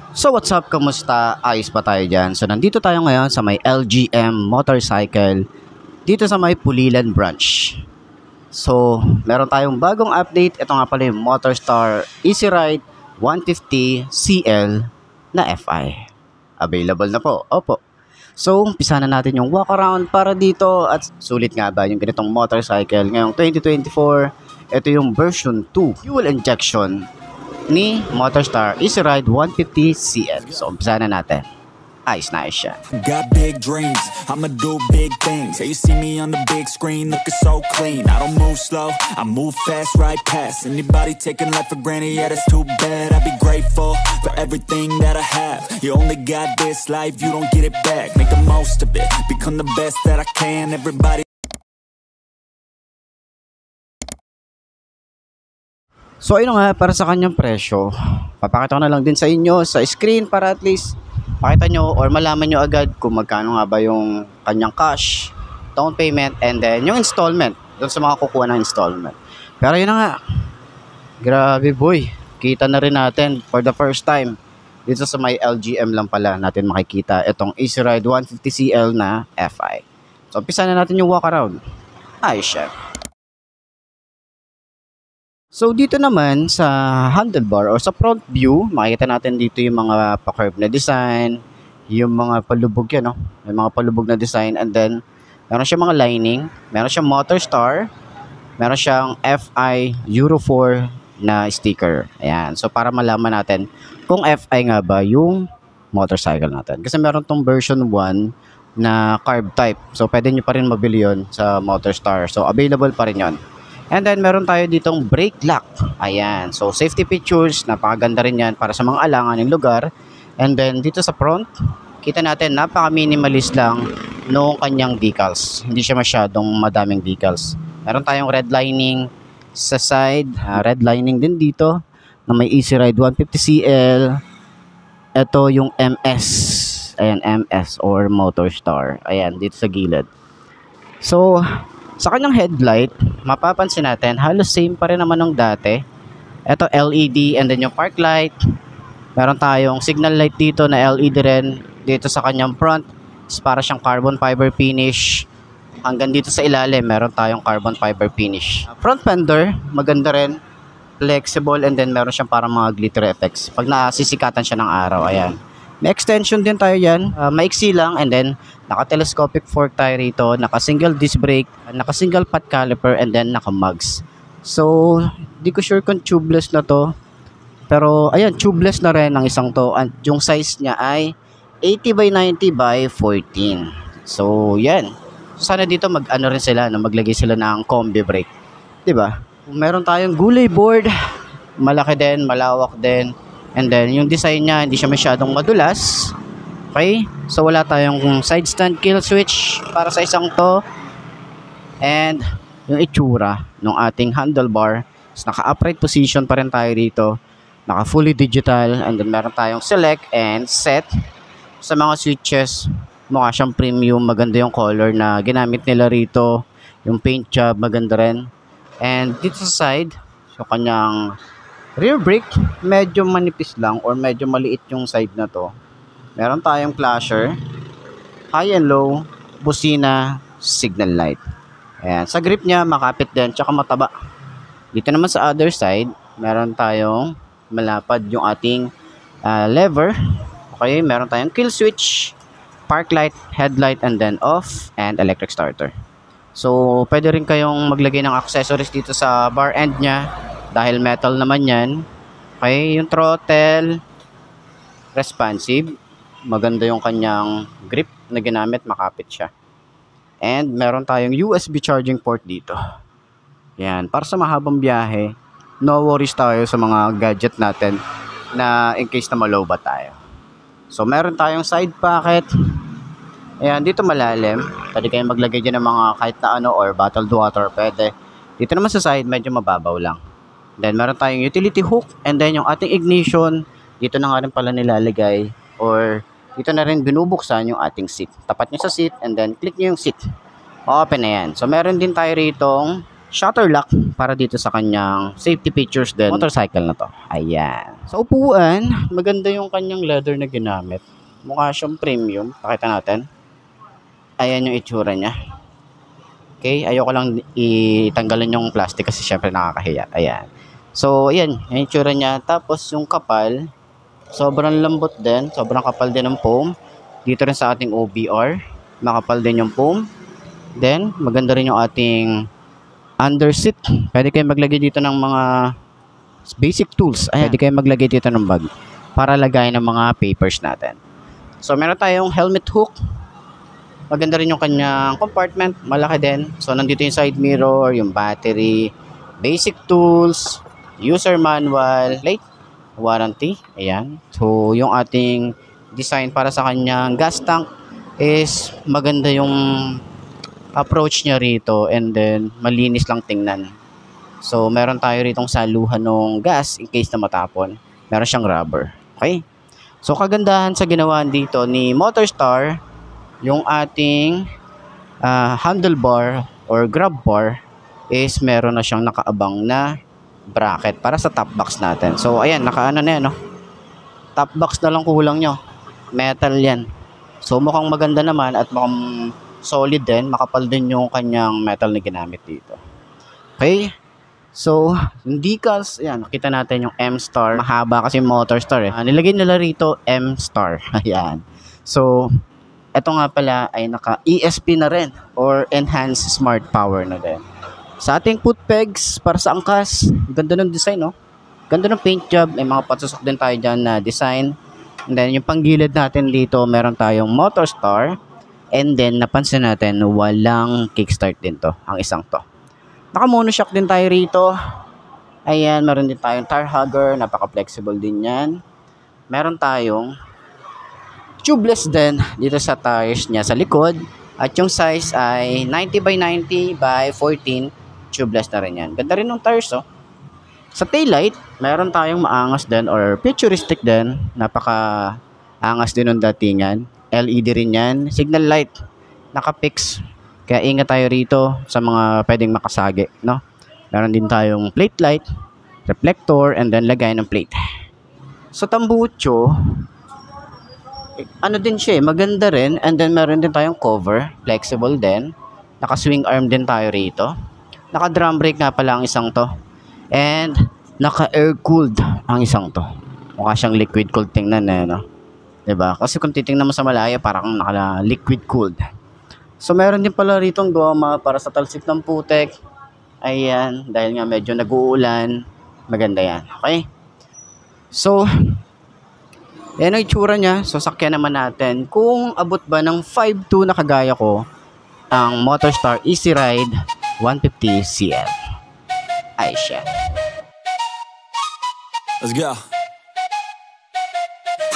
So what's up, kamusta? Ayos ba tayo dyan? So nandito tayo ngayon sa may LGM Motorcycle dito sa may Pulilan branch. So meron tayong bagong update. Ito nga pala yung Motorstar Easy Ride 150 CL na FI. Available na po. Opo. So umpisa na natin yung walk around para dito. At sulit nga ba yung ganitong motorcycle ngayong 2024? Ito yung version 2 fuel injection ni Motorstar Easy Ride 150 CL. So, umpisa na natin. Ayos na ayos siya. Got big dreams, I'ma do big things. Yeah, you see me on the big screen looking so clean. I don't move slow, I move fast, right past anybody taking life for granted. Yeah, that's too bad. I'd be grateful for everything that I have. You only got this life, you don't get it back. Make the most of it, become the best that I can. Everybody. So ayun nga, para sa kanyang presyo, papakita ko na lang din sa inyo sa screen para at least pakita nyo or malaman nyo agad kung magkano nga ba yung kanyang cash, down payment, and then yung installment, doon sa mga kukuha ng installment. Pero yun na nga, grabe boy, kita na rin natin for the first time dito sa may LGM lang pala natin makikita itong Easy Ride 150 CL na FI. So umpisa na natin yung walk around. Ayos siya. So dito naman sa handlebar or sa front view, makikita natin dito yung mga pa-curve na design, yung mga palubog yan, no? May mga palubog na design, and then meron siyang mga lining, meron siyang Motorstar, meron siyang FI Euro 4 na sticker. Ayan. So para malaman natin kung FI nga ba yung motorcycle natin. Kasi meron tong version 1 na carb type. So pwede nyo pa rin mabili yun sa Motorstar. So available pa rin yun. And then, meron tayo ditong brake lock. Ayan. So, safety features. Napakaganda rin yan para sa mga alangan ng lugar. And then, dito sa front, kita natin, napaka-minimalist lang noong kanyang decals. Hindi siya masyadong madaming decals. Meron tayong red lining sa side. Red lining din dito na may Easy Ride 150 CL. Ito yung MS. Ayan, MS or Motorstar. Ayan, dito sa gilid. So, sa kanyang headlight, mapapansin natin, halos same pa rin naman ng dati. Ito LED, and then yung park light. Meron tayong signal light dito na LED rin. Dito sa kanyang front, para siyang carbon fiber finish. Hanggang dito sa ilalim, meron tayong carbon fiber finish. Front fender, maganda rin. Flexible, and then meron siyang parang mga glitter effects. Pag nasisikatan siya ng araw, ayan. May extension din tayo yan. Maiksi lang, and then naka-telescopic fork tayo rito, naka-single disc brake, naka-single pot caliper, and then naka-mugs. So, di ko sure kung tubeless na to. Pero, ayan, tubeless na rin ang isang to. And yung size niya ay 80 by 90 by 14. So, yan. So, sana dito mag-ano rin sila, maglagay sila ng combi brake. Diba? Meron tayong gulay board. Malaki din, malawak din. And then, yung design niya, hindi siya masyadong madulas. Okay? So, wala tayong side stand kill switch para sa isang to. And, yung itsura ng ating handlebar is naka-upright position pa rin tayo dito. Naka-fully digital. And then, meron tayong select and set. Sa mga switches, mukha siyang premium. Maganda yung color na ginamit nila rito. Yung paint job, maganda rin. And, dito sa side, so kanyang rear brake, medyo manipis lang or medyo maliit yung side na to. Meron tayong flasher, high and low, busina, signal light. Ayan. Sa grip niya, makapit din, tsaka mataba. Dito naman sa other side, meron tayong malapad yung ating lever. Okay, meron tayong kill switch, park light, headlight, and then off, and electric starter. So, pwede rin kayong maglagay ng accessories dito sa bar end niya. Dahil metal naman yan. Okay, yung throttle, responsive. Maganda yung kanyang grip na ginamit, makapit siya. And meron tayong USB charging port dito. Yan, para sa mahabang biyahe, no worries tayo sa mga gadget natin na in case na malobat tayo. So meron tayong side pocket. Ayan, dito malalim. Pwede kayong maglagay dyan ng mga kahit na ano or bottled water, pwede. Dito naman sa side, medyo mababaw lang. Then, meron tayong utility hook. And then, yung ating ignition, dito na nga rin pala nilalagay. Or, dito na rin binubuksan yung ating seat. Tapat nyo sa seat, and then, click nyo yung seat. Open na yan. So, meron din tayo rito shutter lock para dito sa kanyang safety features din motorcycle na to. Ayan. Sa upuan, maganda yung kanyang leather na ginamit. Mukha siyang premium. Pakita natin. Ayan yung itsura niya. Okay, ayoko lang itanggalin yung plastic kasi syempre nakakahiya. Ayan. So, ayan, yung itsura niya. Tapos yung kapal, sobrang lambot din. Sobrang kapal din ng foam. Dito rin sa ating OBR, makapal din yung foam. Then, maganda rin yung ating under seat. Pwede kayo maglagay dito ng mga basic tools. Ayan. Pwede kayo maglagay dito ng bag para lagay ng mga papers natin. So, meron tayong helmet hook. Maganda rin yung kanyang compartment. Malaki din. So, nandito yung side mirror, yung battery, basic tools, user manual, plate, warranty. Ayan. So, yung ating design para sa kanyang gas tank is maganda yung approach niya rito, and then malinis lang tingnan. So, meron tayo ritong saluhan ng gas in case na matapon. Meron siyang rubber. Okay? So, kagandahan sa ginawa dito ni Motorstar, yung ating handlebar or grab bar is meron na siyang nakaabang na bracket para sa top box natin. So, ayan, nakaano na yan, no? Top box na lang kulang nyo. Metal yan. So, mukhang maganda naman at mukhang solid din. Makapal din yung kanyang metal na ginamit dito. Okay? So, yung decals, ayan, nakita natin yung M-Star. Mahaba kasi Motorstar eh. Nilagay nila rito M-Star. Ayan. So, eto nga pala ay naka-ESP na rin or Enhanced Smart Power na din. Sa ating foot pegs para sa angkas, ganda ng design, no? Ganda ng paint job. May mga patusok din tayo dyan na design. And then, yung panggilid natin dito, meron tayong Motorstar. And then, napansin natin, walang kickstart din to, ang isang to. Naka-monoshock din tayo rito. Ayan, meron din tayong tire hugger. Napaka-flexible din yan. Meron tayong tubeless din dito sa tires niya sa likod. At yung size ay 90 by 90 by 14. Tubeless na rin yan. Ganda rin ng tires, oh. Sa taillight, meron tayong maangas din or futuristic din. Napaka-angas din ng datingan. LED rin yan. Signal light. Naka-fix. Kaya ingat tayo rito sa mga pwedeng makasagi, no? Meron din tayong plate light, reflector, and then lagay ng plate. So, tambucho, ano din siya, maganda rin. And then meron din tayong cover, flexible din. Naka-swing arm din tayo rito. Naka-drum brake nga pala ang isang to. And naka-air cooled ang isang to. Mukha siyang liquid cooled, tingnan na, no? Diba? Kasi kung titingnan mo sa malaya, parang naka-liquid cooled. So meron din pala rito ang goma para sa talsik ng putek. Ayan, dahil nga medyo nag-uulan. Maganda yan, okay? So, yan ang itsura niya. So, sakyan naman natin kung abot ba ng 5.2 na kagaya ko ang Motorstar Easy Ride 150 CL. Ay, siya. Let's go.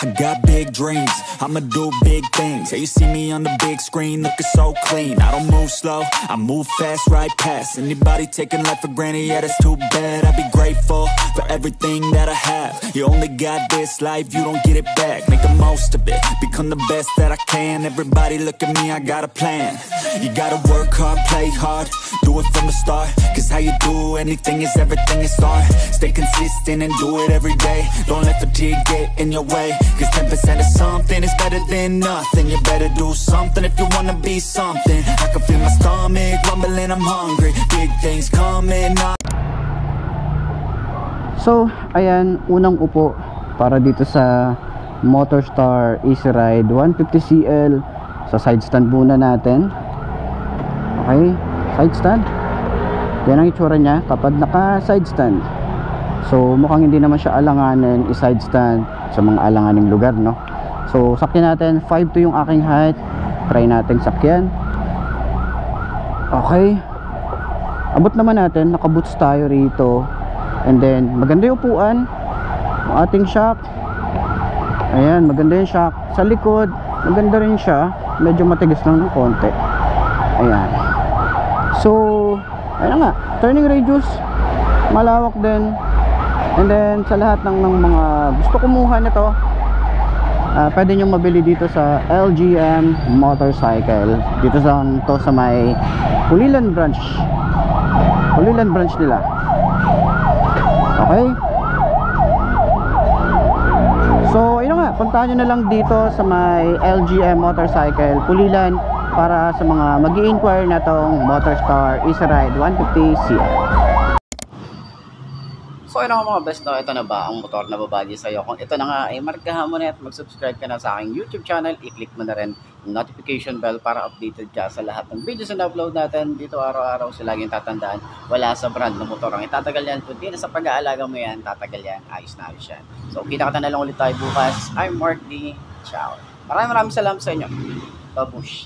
I got big dreams, I'ma do big things. Yeah, you see me on the big screen looking so clean. I don't move slow, I move fast, right past anybody taking life for granted, yeah, that's too bad. I'd be grateful for everything that I have. You only got this life, you don't get it back. Make the most of it, become the best that I can. Everybody look at me, I got a plan. You gotta work hard, play hard, do it from the start. Cause how you do anything is everything is art. Stay consistent and do it every day. Don't let fatigue get in your way. Cause 10% of something is better than nothing. You better do something if you wanna be something. I can feel my stomach rumbling, I'm hungry. Big things coming up. So, ayan, unang upo para dito sa Motorstar Easy Ride 150cl. Sa side stand muna natin. Okay, side stand. Yan ang itsura niya kapag naka side stand. So, mukhang hindi naman siya alanganin i-side stand sa mga alanganing lugar, no? So, sakyan natin. 5'2" yung aking height. Try natin sakyan. Okay. Abot naman natin. Naka-boots tayo rito. And then, maganda yung upuan. Yung ating shock. Ayan, maganda yung shock. Sa likod, maganda rin siya. Medyo matigas lang ng konti. Ayan. So, ayan nga. Turning radius. Malawak din. And then sa lahat ng mga gusto kumuha nito, pwede nyo mabili dito sa LGM Motorcycle. Dito sa may Pulilan branch. Pulilan branch nila. Okay? So, yun nga, puntahan nyo na lang dito sa may LGM Motorcycle Pulilan para sa mga mag-i-inquire na tong Motorstar Easy Ride 150cc. So ayun nga mga best, no, ito na ba ang motor na babagi sa'yo? Kung ito na nga ay markahan mo na at mag-subscribe ka na sa aking YouTube channel, i-click mo na rin yung notification bell para updated ka sa lahat ng videos na upload natin dito araw-araw. So laging tatandaan, wala sa brand ng motor ang itatagal yan, kundi na sa pag-aalaga mo yan, tatagal yan, ayos na ayos yan. So kita na lang ulit tayo bukas. I'm Mark D. Ciao. Maraming salamat sa inyo. Babush.